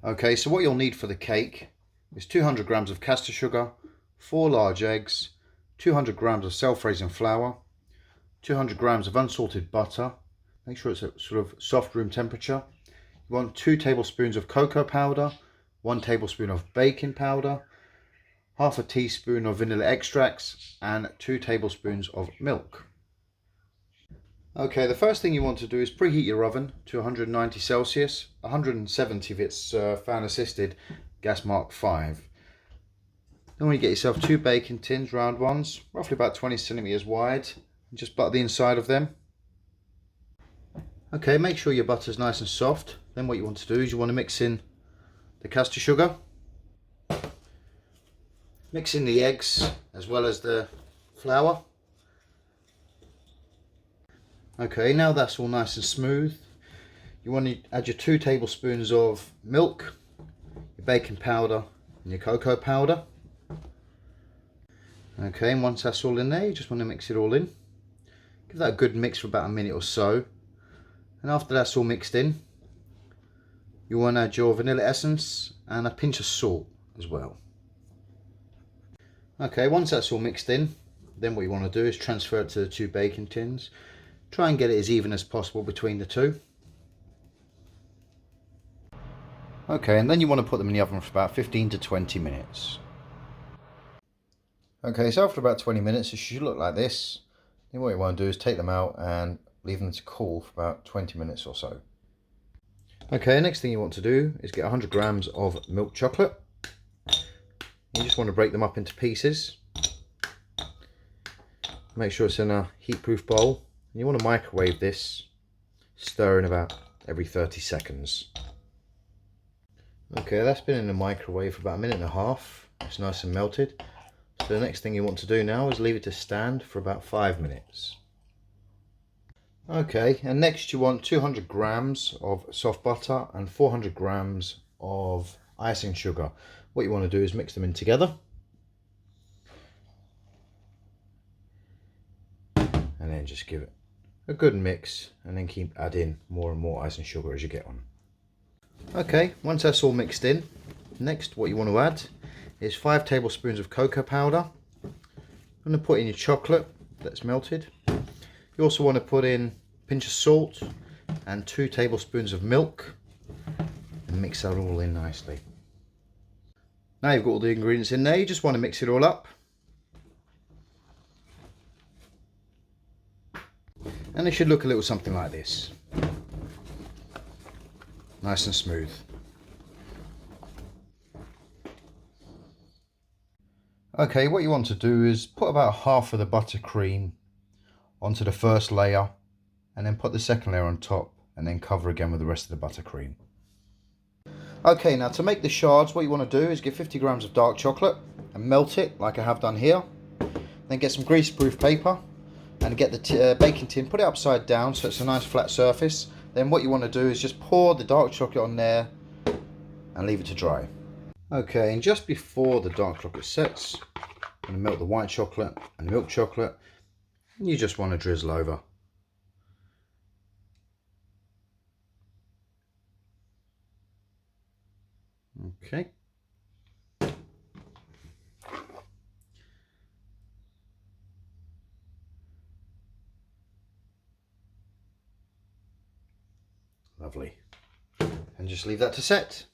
Okay, so what you'll need for the cake is 200 grams of caster sugar, 4 large eggs, 200 grams of self-raising flour, 200 grams of unsalted butter. Make sure it's at sort of soft room temperature. You want 2 tablespoons of cocoa powder, 1 tablespoon of baking powder, half a teaspoon of vanilla extracts, and 2 tablespoons of milk. Okay, the first thing you want to do is preheat your oven to 190 Celsius, 170 if it's fan assisted, gas mark 5. Then when you get yourself 2 baking tins, round ones, roughly about 20 centimeters wide, and just butter the inside of them. Okay, make sure your butter's nice and soft. Then what you want to do is you want to mix in the caster sugar, mix in the eggs as well as the flour. Okay, now that's all nice and smooth, you want to add your 2 tablespoons of milk, your baking powder and your cocoa powder. Okay, and once that's all in there, you just want to mix it all in. Give that a good mix for about a minute or so. And after that's all mixed in, you want to add your vanilla essence and a pinch of salt as well. Okay, once that's all mixed in, then what you want to do is transfer it to the 2 baking tins. Try and get it as even as possible between the 2. Okay, and then you want to put them in the oven for about 15 to 20 minutes. Okay, so after about 20 minutes it should look like this. Then what you want to do is take them out and leave them to cool for about 20 minutes or so. Okay, next thing you want to do is get 100 grams of milk chocolate. You just want to break them up into pieces. Make sure it's in a heat-proof bowl. You want to microwave this, stirring about every 30 seconds. Okay, that's been in the microwave for about a minute and a half. It's nice and melted. So the next thing you want to do now is leave it to stand for about 5 minutes. Okay, and next you want 200 grams of soft butter and 400 grams of icing sugar. What you want to do is mix them in together. And then just give it a good mix and then keep adding more and more icing sugar as you get on. Okay, once that's all mixed in, next what you want to add is 5 tablespoons of cocoa powder. I'm going to put in your chocolate that's melted. You also want to put in a pinch of salt and 2 tablespoons of milk and mix that all in nicely. Now you've got all the ingredients in there, you just want to mix it all up. And it should look a little something like this. Nice and smooth. Okay, what you want to do is put about half of the buttercream onto the first layer and then put the second layer on top and then cover again with the rest of the buttercream. Okay, now to make the shards, what you want to do is get 50 grams of dark chocolate and melt it like I have done here. Then get some greaseproof paper and get the baking tin, put it upside down so it's a nice flat surface. Then what you want to do is just pour the dark chocolate on there and leave it to dry. Okay, and just before the dark chocolate sets, I'm going to melt the white chocolate and the milk chocolate. And you just want to drizzle over. Okay. Lovely. And just leave that to set.